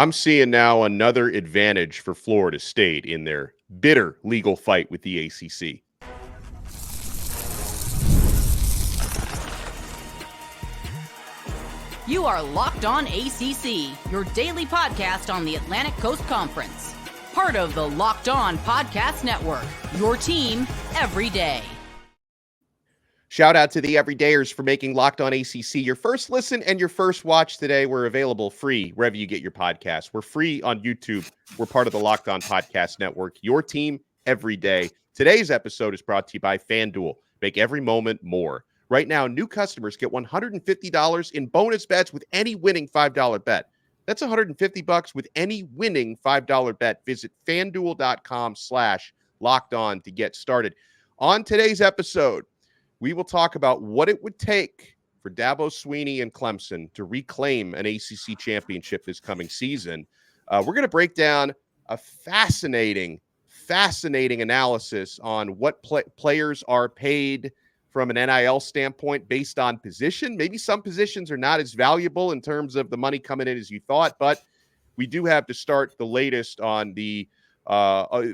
I'm seeing now another advantage for Florida State in their bitter legal fight with the ACC. You are Locked On ACC, your daily podcast on the Atlantic Coast Conference. Part of the Locked On Podcast Network, your team every day. Shout out to the Everydayers for making Locked On ACC your first listen and your first watch today. We're available free wherever you get your podcasts. We're free on YouTube. We're part of the Locked On Podcast Network, your team every day. Today's episode is brought to you by FanDuel. Make every moment more. Right now, new customers get $150 in bonus bets with any winning $5 bet. That's $150 with any winning $5 bet. Visit FanDuel.com/LockedOn to get started. On today's episode, we will talk about what it would take for Dabo Swinney and Clemson to reclaim an ACC championship this coming season. We're going to break down a fascinating analysis on what players are paid from an NIL standpoint based on position. Maybe some positions are not as valuable in terms of the money coming in as you thought, but we do have to start the latest on the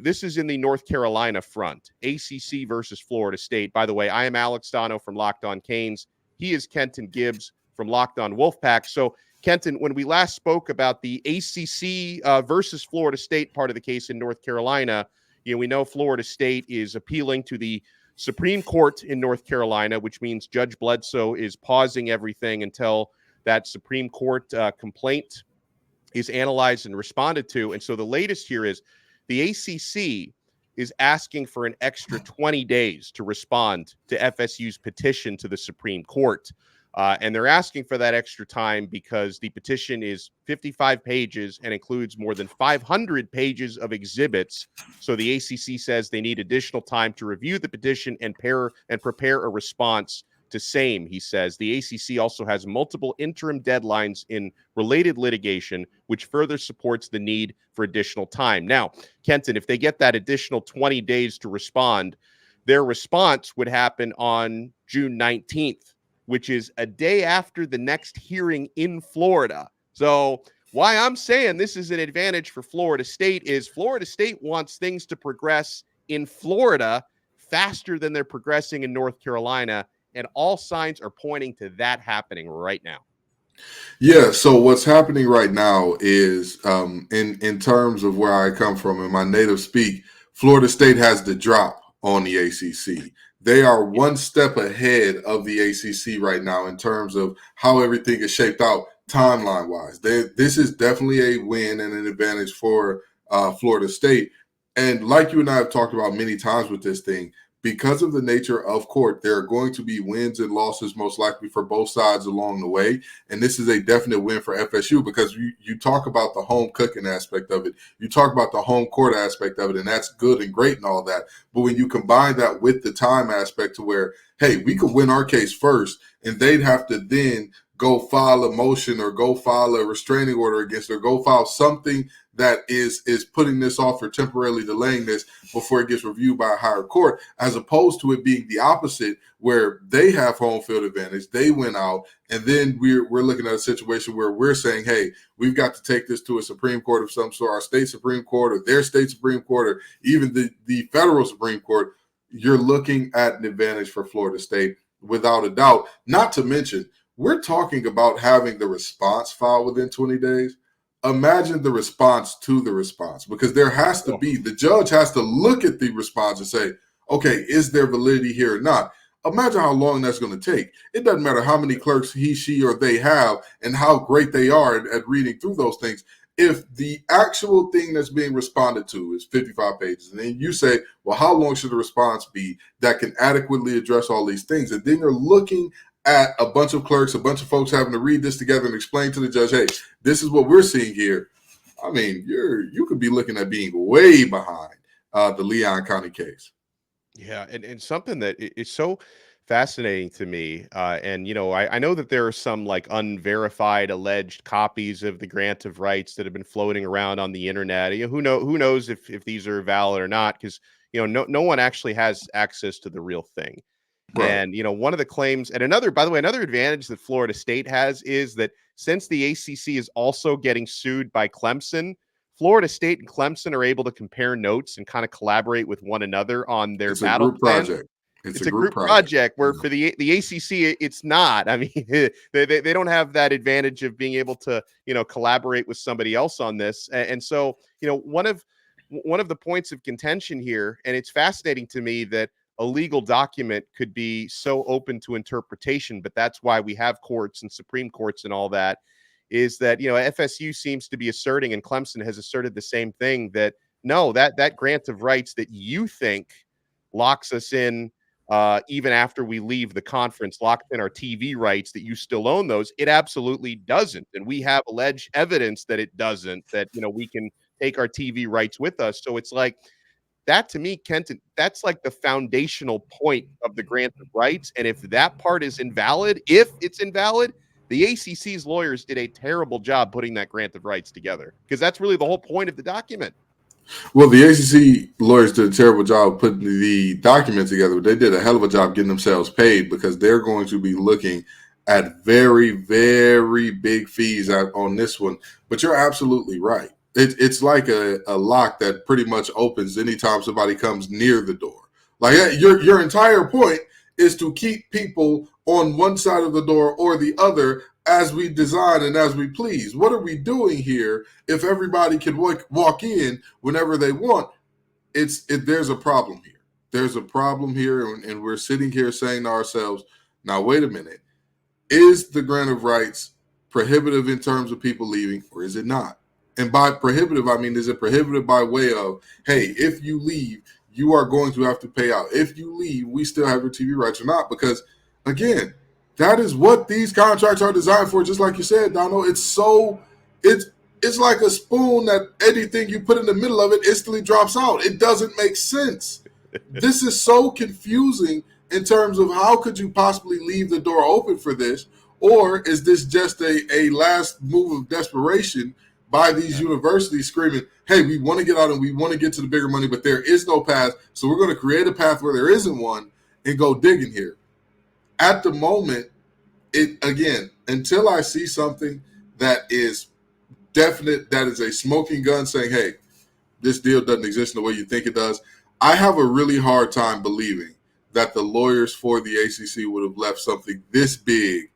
this is in the North Carolina front, ACC versus Florida State. By the way, I am Alex Donno from Locked On Canes. He is Kenton Gibbs from Locked On Wolfpack. So, Kenton, when we last spoke about the ACC versus Florida State part of the case in North Carolina, we know Florida State is appealing to the Supreme Court in North Carolina, which means Judge Bledsoe is pausing everything until that Supreme Court complaint is analyzed and responded to. And so the latest here is the ACC is asking for an extra 20 days to respond to FSU's petition to the Supreme Court. And they're asking for that extra time because the petition is 55 pages and includes more than 500 pages of exhibits. So the ACC says they need additional time to review the petition and prepare a response to same, he says. The ACC also has multiple interim deadlines in related litigation, which further supports the need for additional time. Now, Kenton, if they get that additional 20 days to respond, their response would happen on June 19th. Which is a day after the next hearing in Florida. So why I'm saying this is an advantage for Florida State is Florida State wants things to progress in Florida faster than they're progressing in North Carolina, and all signs are pointing to that happening right now. Yeah, so what's happening right now is in terms of where I come from in my native speak, Florida State has the drop on the ACC. They are one step ahead of the ACC right now in terms of how everything is shaped out timeline-wise. This is definitely a win and an advantage for Florida State. And like you and I have talked about many times with this thing, because of the nature of court, there are going to be wins and losses most likely for both sides along the way. And this is a definite win for FSU because you talk about the home cooking aspect of it. You talk about the home court aspect of it, and that's good and great and all that. But when you combine that with the time aspect to where, hey, we could win our case first, and they'd have to then go file a motion or go file a restraining order against or go file something that is putting this off or temporarily delaying this before it gets reviewed by a higher court, as opposed to it being the opposite where they have home field advantage, they win out, and then we're looking at a situation where we're saying, hey, we've got to take this to a Supreme Court of some sort, our state Supreme Court or their state Supreme Court or even the federal Supreme Court. You're looking at an advantage for Florida State without a doubt, not to mention we're talking about having the response filed within 20 days. Imagine the response to the response, because there has to be, the judge has to look at the response and say, okay, is there validity here or not? Imagine how long that's going to take. It doesn't matter how many clerks he, she, or they have and how great they are at reading through those things. If the actual thing that's being responded to is 55 pages, and then you say, well, how long should the response be that can adequately address all these things? And then you're looking at a bunch of clerks, a bunch of folks having to read this together and explain to the judge, hey, this is what we're seeing here. I mean, you could be looking at being way behind the Leon County case. Yeah, and something that is so fascinating to me, and I know that there are some like unverified alleged copies of the grant of rights that have been floating around on the internet. Who knows if these are valid or not, because no one actually has access to the real thing. Right. And, one of the claims, and another, by the way, another advantage that Florida State has is that since the ACC is also getting sued by Clemson, Florida State and Clemson are able to compare notes and kind of collaborate with one another on their It's a battle group plan. project. It's It's a a group group project. project where for the ACC, it's not. I mean, they don't have that advantage of being able to, collaborate with somebody else on this. And so, one of the points of contention here, and it's fascinating to me that a legal document could be so open to interpretation, but that's why we have courts and Supreme Courts and all that, is that, FSU seems to be asserting, and Clemson has asserted the same thing, that no, that grant of rights that you think locks us in, even after we leave the conference, locks in our TV rights, that you still own those. It absolutely doesn't. And we have alleged evidence that it doesn't, that, we can take our TV rights with us. So it's like, that to me, Kenton, that's like the foundational point of the grant of rights. And if that part is invalid, the ACC's lawyers did a terrible job putting that grant of rights together, because that's really the whole point of the document. Well, the ACC lawyers did a terrible job putting the document together, but they did a hell of a job getting themselves paid, because they're going to be looking at very, very big fees on this one. But you're absolutely right. It's like a lock that pretty much opens anytime somebody comes near the door. Like, your entire point is to keep people on one side of the door or the other as we design and as we please. What are we doing here if everybody can walk in whenever they want? There's a problem here. There's a problem here, and we're sitting here saying to ourselves, now, wait a minute. Is the grant of rights prohibitive in terms of people leaving, or is it not? And by prohibitive, I mean, is it prohibitive by way of, hey, if you leave, you are going to have to pay out. If you leave, we still have your TV rights or not? Because, again, that is what these contracts are designed for. Just like you said, Donno, it's like a spoon that anything you put in the middle of it instantly drops out. It doesn't make sense. This is so confusing in terms of how could you possibly leave the door open for this? Or is this just a last move of desperation by these universities screaming, hey, we want to get out and we want to get to the bigger money, but there is no path. So we're going to create a path where there isn't one and go digging here. At the moment, until I see something that is definite, that is a smoking gun saying, hey, this deal doesn't exist in the way you think it does, I have a really hard time believing that the lawyers for the ACC would have left something this big,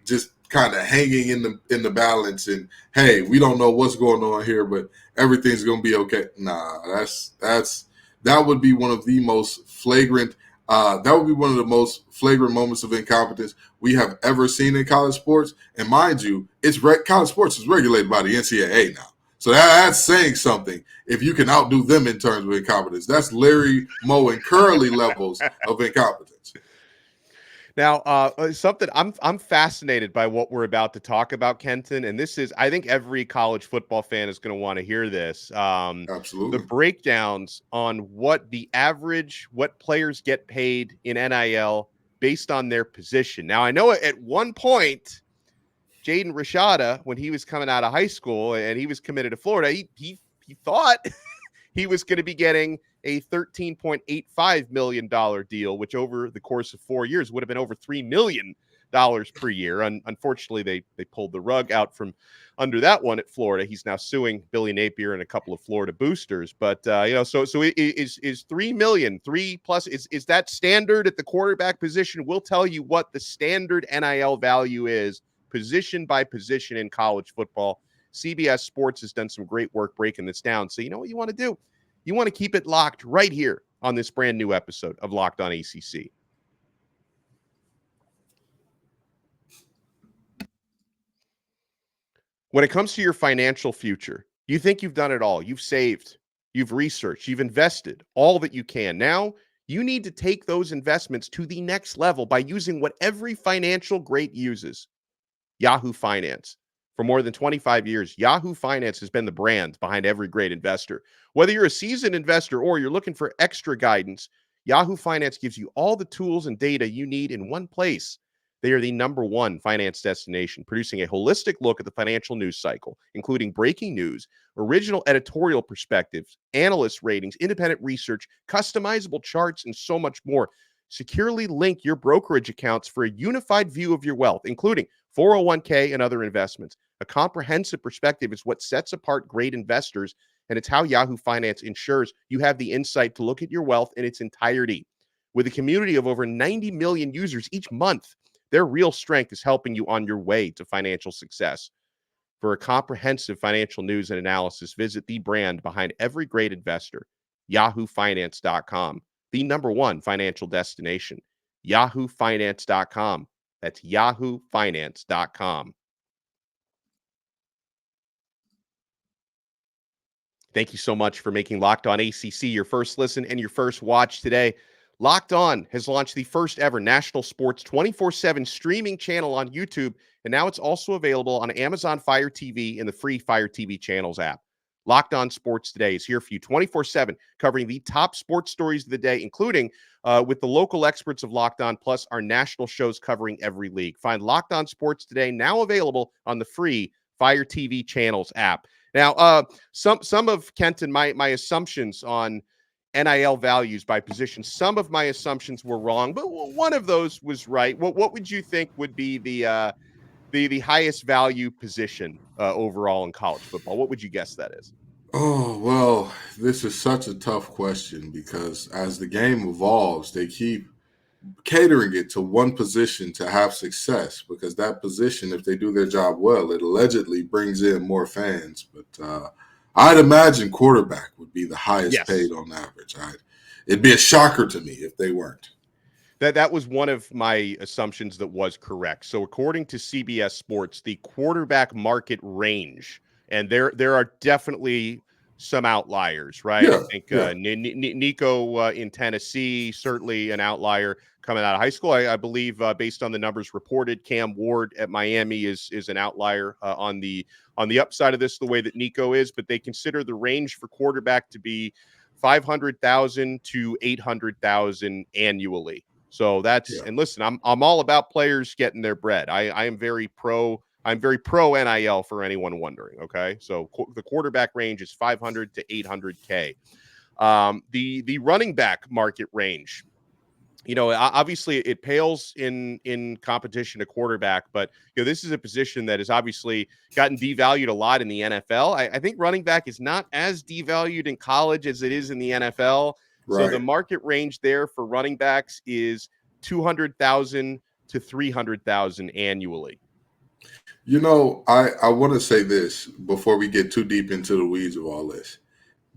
just kind of hanging in the balance. And hey, we don't know what's going on here, but everything's going to be okay. Nah, that would be one of the most flagrant. That would be one of the most flagrant moments of incompetence we have ever seen in college sports. And mind you, college sports is regulated by the NCAA now. So that's saying something. If you can outdo them in terms of incompetence, that's Larry, Moe, and Curly levels of incompetence. Now, something I'm fascinated by what we're about to talk about, Kenton, and this is, I think every college football fan is going to want to hear this. Absolutely. The breakdowns on what players get paid in NIL based on their position. Now, I know at one point, Jaden Rashada, when he was coming out of high school and he was committed to Florida, he thought he was going to be getting a $13.85 million deal, which over the course of 4 years would have been over $3 million per year. Unfortunately, they pulled the rug out from under that one at Florida. He's now suing Billy Napier and a couple of Florida boosters. But so is $3 million, 3+ is that standard at the quarterback position? We'll tell you what the standard NIL value is, position by position in college football. CBS Sports has done some great work breaking this down. So you know what you want to do? You want to keep it locked right here on this brand new episode of Locked On ACC. When it comes to your financial future, you think you've done it all. You've saved, you've researched, you've invested all that you can. Now you need to take those investments to the next level by using what every financial great uses: Yahoo Finance. For more than 25 years, Yahoo Finance has been the brand behind every great investor. Whether you're a seasoned investor or you're looking for extra guidance, Yahoo Finance gives you all the tools and data you need in one place. They are the #1 finance destination, producing a holistic look at the financial news cycle, including breaking news, original editorial perspectives, analyst ratings, independent research, customizable charts, and so much more. securely link your brokerage accounts for a unified view of your wealth, including 401k and other investments. A comprehensive perspective is what sets apart great investors, and it's how Yahoo Finance ensures you have the insight to look at your wealth in its entirety. With a community of over 90 million users each month, their real strength is helping you on your way to financial success. For a comprehensive financial news and analysis, visit the brand behind every great investor, yahoofinance.com, the #1 financial destination, yahoofinance.com. That's yahoofinance.com. Thank you so much for making Locked On ACC your first listen and your first watch today. Locked On has launched the first ever national sports 24/7 streaming channel on YouTube, and now it's also available on Amazon Fire TV and the free Fire TV channels app. Locked On Sports Today is here for you 24/7, covering the top sports stories of the day, including with the local experts of Locked On, plus our national shows covering every league. Find Locked On Sports Today now available on the free Fire TV channels app. Now, some of Kenton, my assumptions on NIL values by position, some of my assumptions were wrong, but one of those was right. What would you think would be the highest value position overall in college football? What would you guess that is? Oh, well, this is such a tough question because as the game evolves, they keep catering it to one position to have success because that position, if they do their job well, it allegedly brings in more fans. But I'd imagine quarterback would be the highest paid on average. It'd be a shocker to me if they weren't. That was one of my assumptions that was correct. So according to CBS Sports, the quarterback market range, and there are definitely some outliers, right? Yeah, I think Nico in Tennessee, certainly an outlier coming out of high school. I believe based on the numbers reported, Cam Ward at Miami is an outlier on the upside of this, the way that Nico is, but they consider the range for quarterback to be 500,000 to 800,000 annually. So that's and listen, I'm all about players getting their bread. I'm very pro NIL for anyone wondering. Okay, so the quarterback range is 500 to 800K. The running back market range, obviously it pales in competition to quarterback, but this is a position that has obviously gotten devalued a lot in the NFL. I think running back is not as devalued in college as it is in the NFL. Right. So the market range there for running backs is 200,000 to 300,000 annually. I want to say this before we get too deep into the weeds of all this.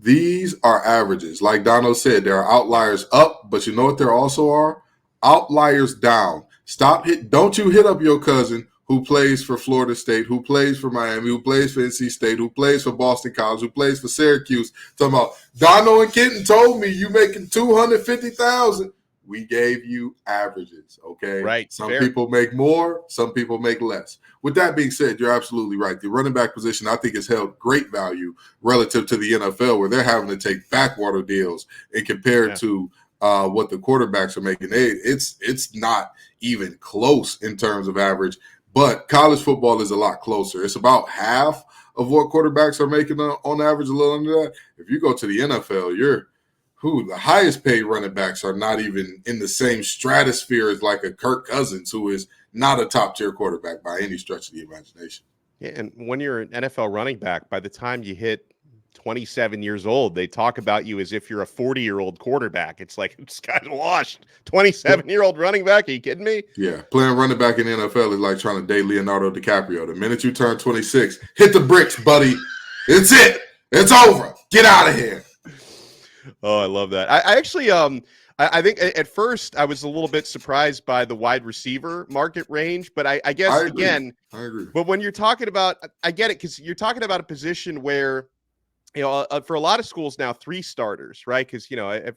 These are averages. Like Donno said, there are outliers up, but you know what there also are? Outliers down. Don't you hit up your cousin who plays for Florida State, who plays for Miami, who plays for NC State, who plays for Boston College, who plays for Syracuse, talking about Donno and Kenton told me you making 250,000. We gave you averages, okay? Right. Some people make more, some people make less. With that being said, you're absolutely right. The running back position, I think, has held great value relative to the NFL, where they're having to take backwater deals and compared to what the quarterbacks are making. It's not even close in terms of average, but college football is a lot closer. It's about half of what quarterbacks are making on average, a little under that. If you go to the NFL, the highest paid running backs are not even in the same stratosphere as like a Kirk Cousins, who is not a top tier quarterback by any stretch of the imagination. Yeah, and when you're an NFL running back, by the time you hit 27 years old, they talk about you as if you're a 40-year-old quarterback. It's like, this guy's washed. 27-year-old running back? Are you kidding me? Yeah, playing running back in the NFL is like trying to date Leonardo DiCaprio. The minute you turn 26, hit the bricks, buddy. It's it. It's over. Get out of here. Oh, I love that. I actually, I think at first I was a little bit surprised by the wide receiver market range, but I guess I agree. But when you're talking about, I get it, because you're talking about a position where, for a lot of schools now, 3 starters, right? Because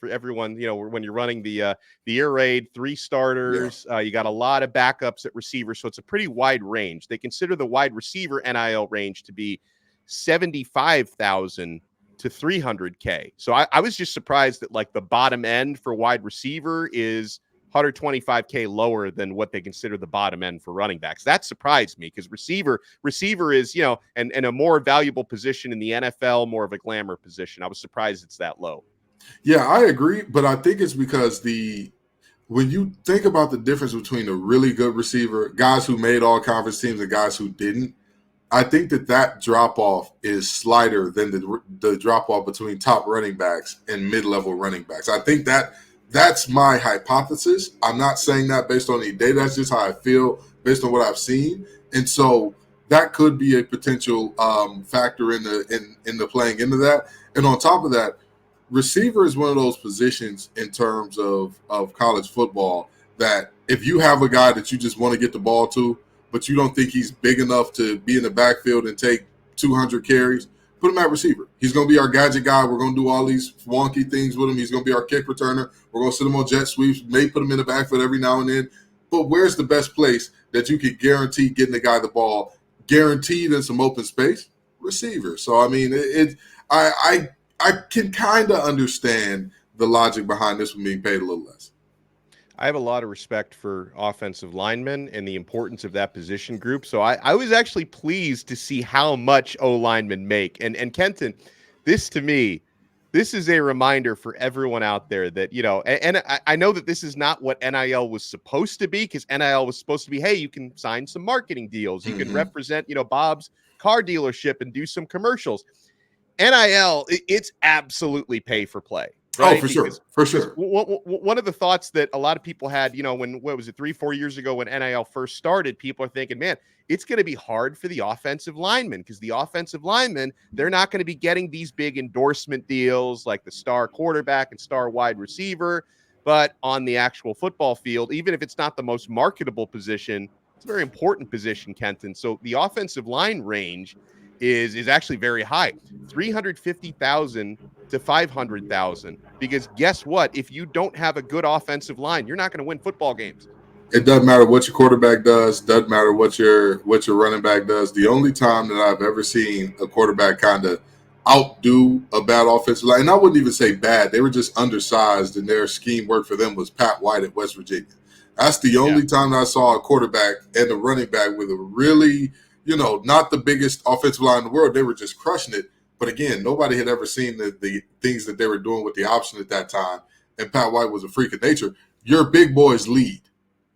everyone, when you're running the air raid, 3 starters, you got a lot of backups at receiver, so it's a pretty wide range. They consider the wide receiver NIL range to be 75,000 to 300K. So I was just surprised that like the bottom end for wide receiver is 125K lower than what they consider the bottom end for running backs. That surprised me because receiver is, and a more valuable position in the NFL, more of a glamour position. I was surprised it's that low. Yeah, I agree. But I think it's because when you think about the difference between a really good receiver, guys who made all conference teams and guys who didn't, I think that drop off is slighter than the drop off between top running backs and mid-level running backs. I think that's my hypothesis. I'm not saying that based on any data. That's just how I feel based on what I've seen. And so that could be a potential factor in the playing into that. And on top of that, receiver is one of those positions in terms of college football that if you have a guy that you just want to get the ball to, but you don't think he's big enough to be in the backfield and take 200 carries, put him at receiver. He's going to be our gadget guy. We're going to do all these wonky things with him. He's going to be our kick returner. We're going to sit him on jet sweeps, may put him in the backfield every now and then. But where's the best place that you could guarantee getting the guy the ball, guaranteed in some open space? Receiver. So, I mean, I can kind of understand the logic behind this one being paid a little less. I have a lot of respect for offensive linemen and the importance of that position group. So I was actually pleased to see how much O linemen make. And Kenton, this to me, this is a reminder for everyone out there that, you know, and I know that this is not what NIL was supposed to be, because NIL was supposed to be, hey, you can sign some marketing deals. You can represent, you know, Bob's car dealership and do some commercials. NIL, it's absolutely pay for play. Right? Oh, for sure. For sure. One of the thoughts that a lot of people had, you know, when, what was it, 3-4 years ago when NIL first started, people are thinking, man, it's going to be hard for the offensive linemen, because the offensive linemen, they're not going to be getting these big endorsement deals like the star quarterback and star wide receiver. But on the actual football field, even if it's not the most marketable position, it's a very important position, Kenton. So the offensive line range is actually very high, 350,000 to 500,000. Because guess what? If you don't have a good offensive line, you're not going to win football games. It doesn't matter what your quarterback does. Doesn't matter what your running back does. The only time that I've ever seen a quarterback kind of outdo a bad offensive line, and I wouldn't even say bad, they were just undersized and their scheme worked for them, was Pat White at West Virginia. That's the only time that I saw a quarterback and a running back with a really, you know, not the biggest offensive line in the world. They were just crushing it. But again, nobody had ever seen the things that they were doing with the option at that time. And Pat White was a freak of nature. Your big boys lead.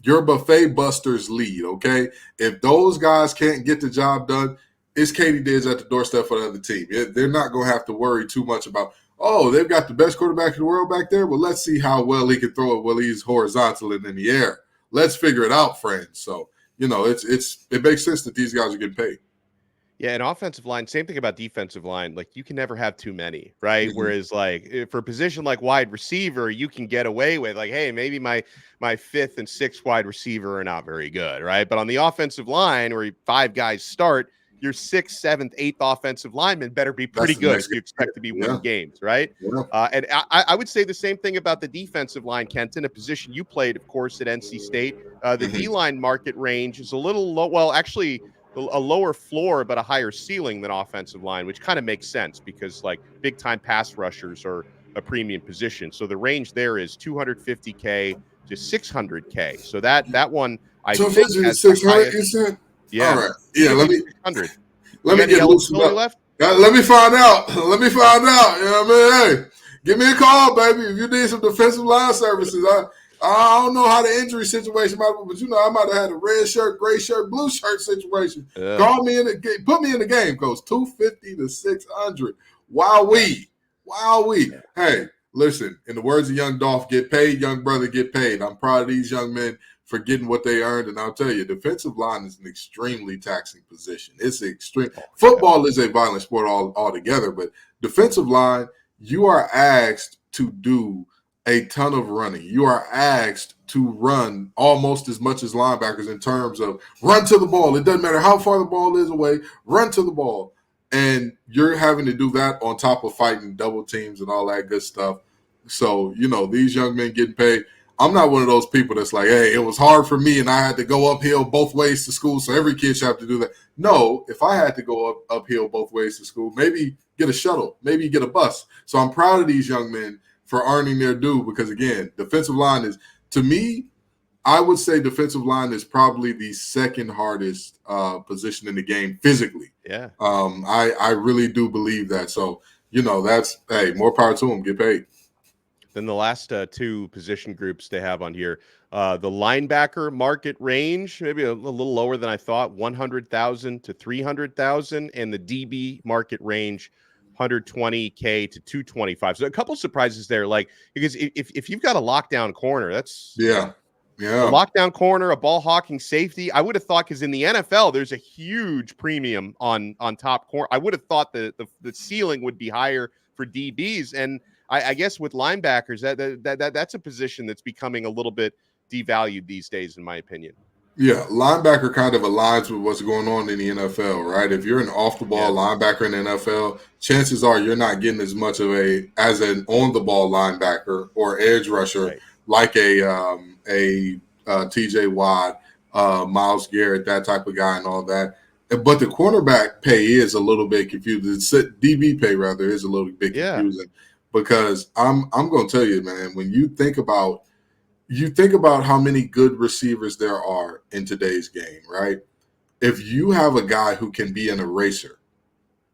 Your buffet busters lead, okay? If those guys can't get the job done, it's Katie Diz at the doorstep for the other team. They're not going to have to worry too much about, oh, they've got the best quarterback in the world back there. Well, let's see how well he can throw it while he's horizontal and in the air. Let's figure it out, friends. So, you know, it makes sense that these guys are getting paid. Yeah, and offensive line, same thing about defensive line. Like, you can never have too many, right? Whereas, like, for a position like wide receiver, you can get away with, like, hey, maybe my fifth and sixth wide receiver are not very good, right? But on the offensive line, where 5 guys start, your 6th, 7th, 8th offensive lineman better be pretty good if you expect to be winning games, right? Yeah. And I would say the same thing about the defensive line, Kenton, a position you played, of course, at NC State. The D-line market range is a little low. Well, actually, a lower floor but a higher ceiling than offensive line, which kind of makes sense because, like, big time pass rushers are a premium position. So the range there is $250K to $600K. So that one I think has 600, you said? Yeah. All right. Yeah, let me get loosened up. Left? Let me find out. You know what I mean? Hey, give me a call, baby. If you need some defensive line services, I don't know how the injury situation might be, but you know, I might have had a red shirt, gray shirt, blue shirt situation. Call me in the game, put me in the game, coach. 250 to 600. Wowee. Hey, listen, in the words of Young Dolph, get paid, young brother, get paid. I'm proud of these young men for getting what they earned, and I'll tell you, defensive line is an extremely taxing position. It's extreme. Football is a violent sport altogether, but defensive line, you are asked to do a ton of running. You are asked to run almost as much as linebackers in terms of run to the ball. It doesn't matter how far the ball is away, run to the ball. And you're having to do that on top of fighting double teams and all that good stuff. So, you know, these young men getting paid. I'm not one of those people that's like, hey, it was hard for me and I had to go uphill both ways to school, so every kid should have to do that. No, if I had to go uphill both ways to school, maybe get a shuttle, maybe get a bus. So I'm proud of these young men for earning their due because, again, defensive line is, to me, I would say defensive line is probably the second hardest position in the game physically. Yeah. I really do believe that. So, you know, that's, hey, more power to them, get paid. Then the last two position groups they have on here, the linebacker market range, maybe a little lower than I thought, 100,000 to 300,000, and the DB market range, 120K to 225. So a couple surprises there, like because if you've got a lockdown corner, that's Yeah. a lockdown corner, a ball hawking safety. I would have thought because in the NFL there's a huge premium on top corner. I would have thought the ceiling would be higher for DBs, and I guess with linebackers that's a position that's becoming a little bit devalued these days, in my opinion. Yeah, linebacker kind of aligns with what's going on in the NFL, right? If you're an off-the-ball linebacker in the NFL, chances are you're not getting as much of as an on-the-ball linebacker or edge rusher like a TJ Watt, Myles Garrett, that type of guy and all that. But the cornerback pay is a little bit confusing. The DB pay, rather, is a little bit confusing because I'm going to tell you, man, when you think about how many good receivers there are in today's game, right? If you have a guy who can be an eraser,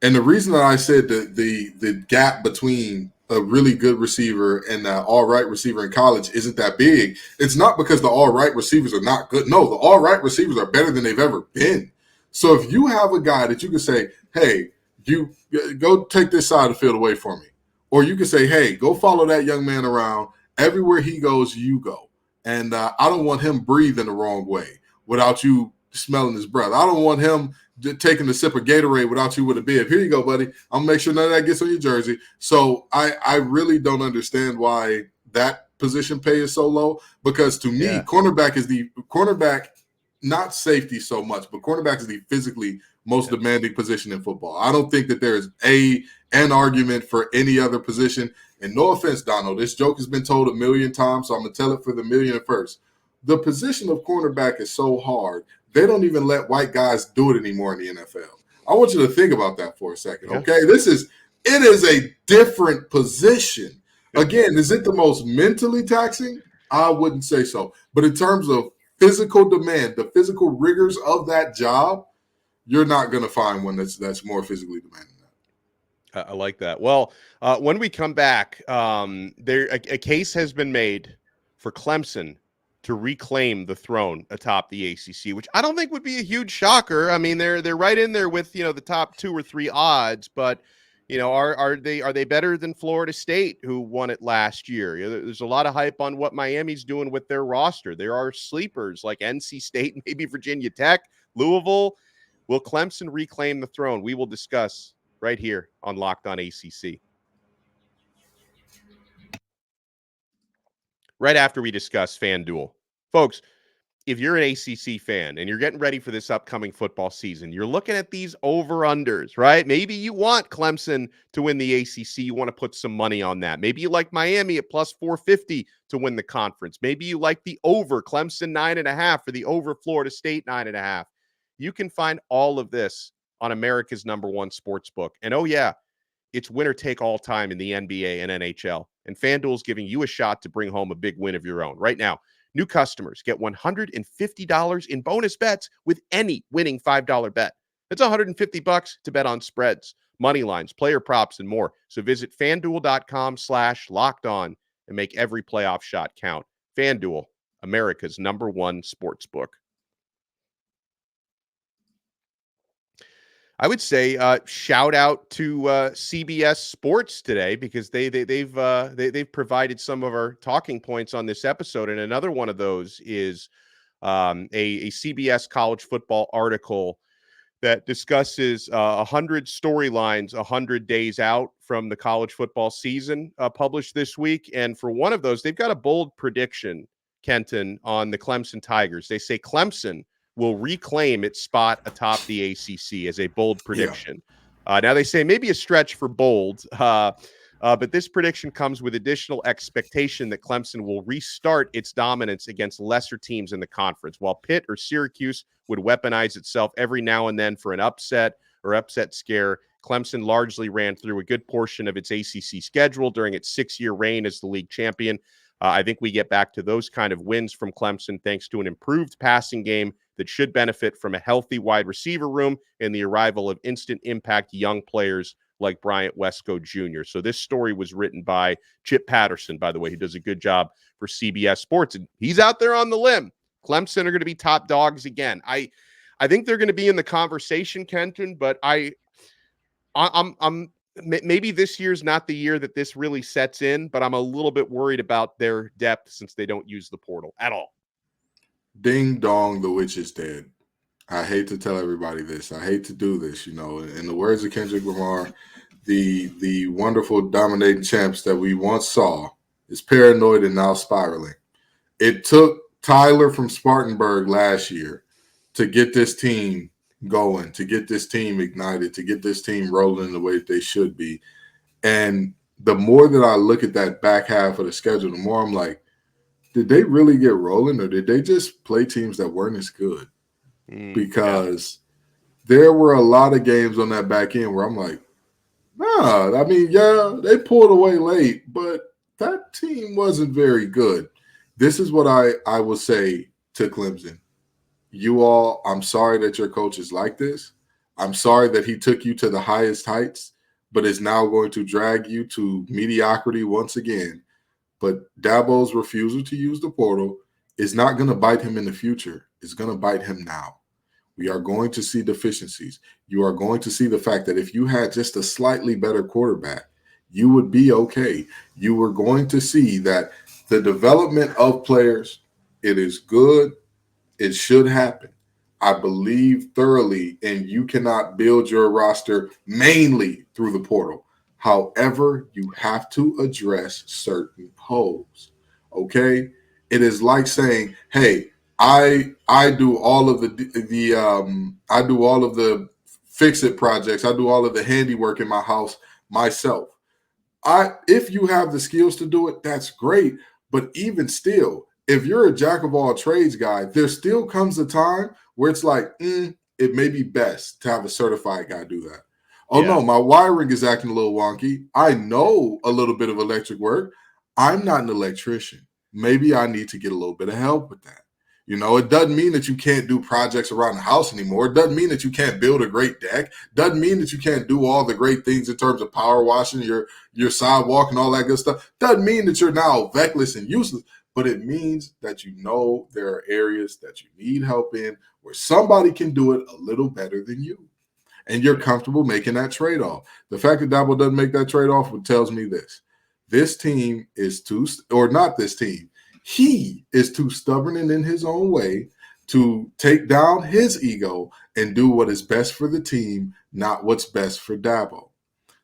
and the reason that I said the gap between a really good receiver and an all right receiver in college isn't that big, it's not because the all right receivers are not good. No, the all right receivers are better than they've ever been. So if you have a guy that you can say, hey, you go take this side of the field away from me, or you can say, hey, go follow that young man around. Everywhere he goes, you go. And I don't want him breathing the wrong way without you smelling his breath. I don't want him taking a sip of Gatorade without you with a bib. Here you go, buddy. I'm going to make sure none of that gets on your jersey. So I really don't understand why that position pay is so low, because to me, cornerback, not safety so much, but cornerback is the physically most demanding position in football. I don't think that there's an argument for any other position. And no offense, Donno, this joke has been told 1,000,000 times, so I'm going to tell it for the 1,000,001st. The position of cornerback is so hard, they don't even let white guys do it anymore in the NFL. I want you to think about that for a second, okay? It is a different position. Again, is it the most mentally taxing? I wouldn't say so. But in terms of physical demand, the physical rigors of that job, you're not going to find one that's more physically demanding. I like that. Well, when we come back, a case has been made for Clemson to reclaim the throne atop the ACC, which I don't think would be a huge shocker. I mean, they're right in there with the top 2 or 3 odds, but are they better than Florida State, who won it last year? There's a lot of hype on what Miami's doing with their roster. There are sleepers like NC State, maybe Virginia Tech, Louisville. Will Clemson reclaim the throne? We will discuss right here on Locked On ACC. Right after we discuss FanDuel. Folks, if you're an ACC fan and you're getting ready for this upcoming football season, you're looking at these over-unders, right? Maybe you want Clemson to win the ACC. You want to put some money on that. Maybe you like Miami at plus 450 to win the conference. Maybe you like the over Clemson 9.5 or the over Florida State 9.5. You can find all of this on America's #1 sports book. And oh yeah, it's winner take all time in the NBA and NHL. And FanDuel is giving you a shot to bring home a big win of your own. Right now, new customers get $150 in bonus bets with any winning $5 bet. That's $150 to bet on spreads, money lines, player props, and more. So visit FanDuel.com/lockedon and make every playoff shot count. FanDuel, America's #1 sports book. I would say shout out to CBS Sports today, because they've provided some of our talking points on this episode, and another one of those is a CBS college football article that discusses 100 storylines 100 days out from the college football season, published this week. And for one of those, they've got a bold prediction, Kenton, on the Clemson Tigers. They say Clemson will reclaim its spot atop the ACC as a bold prediction. Now they say maybe a stretch for bold, but this prediction comes with additional expectation that Clemson will restart its dominance against lesser teams in the conference, while Pitt or Syracuse would weaponize itself every now and then for an upset or upset scare. Clemson largely ran through a good portion of its ACC schedule during its 6-year reign as the league champion. I think we get back to those kind of wins from Clemson thanks to an improved passing game that should benefit from a healthy wide receiver room and the arrival of instant impact young players like Bryant Wesco Jr. So this story was written by Chip Patterson, by the way, who does a good job for CBS Sports. And he's out there on the limb. Clemson are going to be top dogs again. I think they're going to be in the conversation, Kenton, but I'm maybe this year's not the year that this really sets in, but I'm a little bit worried about their depth since they don't use the portal at all. Ding dong, the witch is dead. I hate to tell everybody this. I hate to do this, In the words of Kendrick Lamar, the wonderful dominating champs that we once saw is paranoid and now spiraling. It took Tyler from Spartanburg last year to get this team going, to get this team ignited, to get this team rolling the way that they should be. And the more that I look at that back half of the schedule, the more I'm like, did they really get rolling, or did they just play teams that weren't as good? Because there were a lot of games on that back end where I'm like, nah, I mean, yeah, they pulled away late, but that team wasn't very good. This is what I will say to Clemson. You all, I'm sorry that your coach is like this. I'm sorry that he took you to the highest heights, but is now going to drag you to mediocrity once again. But Dabo's refusal to use the portal is not going to bite him in the future. It's going to bite him now. We are going to see deficiencies. You are going to see the fact that if you had just a slightly better quarterback, you would be okay. You were going to see that the development of players, it is good. It should happen. I believe thoroughly, and you cannot build your roster mainly through the portal. However, you have to address certain holes. Okay? It is like saying, hey, I do all of the fix-it projects. I do all of the handiwork in my house myself. If you have the skills to do it, that's great. But even still, if you're a jack of all trades guy, there still comes a time where it's like, it may be best to have a certified guy do that. Oh, no, my wiring is acting a little wonky. I know a little bit of electric work. I'm not an electrician. Maybe I need to get a little bit of help with that. It doesn't mean that you can't do projects around the house anymore. It doesn't mean that you can't build a great deck. Doesn't mean that you can't do all the great things in terms of power washing your sidewalk and all that good stuff. Doesn't mean that you're now feckless and useless, but it means that there are areas that you need help in where somebody can do it a little better than you. And you're comfortable making that trade-off. The fact that Dabo doesn't make that trade-off tells me this. This team is he is too stubborn and in his own way to take down his ego and do what is best for the team, not what's best for Dabo.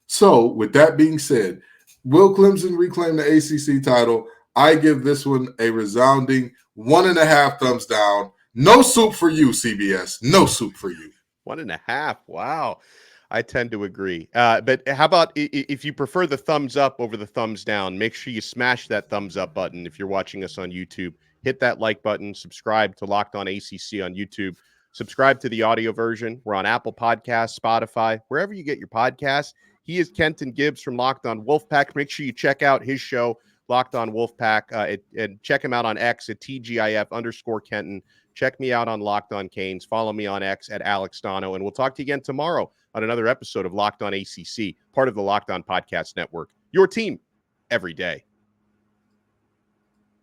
So, with that being said, will Clemson reclaim the ACC title? I give this one a resounding 1.5 thumbs down. No soup for you, CBS. No soup for you. 1.5. Wow. I tend to agree. But how about if you prefer the thumbs up over the thumbs down, make sure you smash that thumbs up button. If you're watching us on YouTube, hit that like button, subscribe to Locked On ACC on YouTube, subscribe to the audio version. We're on Apple Podcasts, Spotify, wherever you get your podcasts. He is Kenton Gibbs from Locked On Wolfpack. Make sure you check out his show, Locked On Wolfpack, and check him out on X at TGIF_Kenton. Check me out on Locked On Canes. Follow me on X at Alex Donno. And we'll talk to you again tomorrow on another episode of Locked On ACC, part of the Locked On Podcast Network. Your team every day.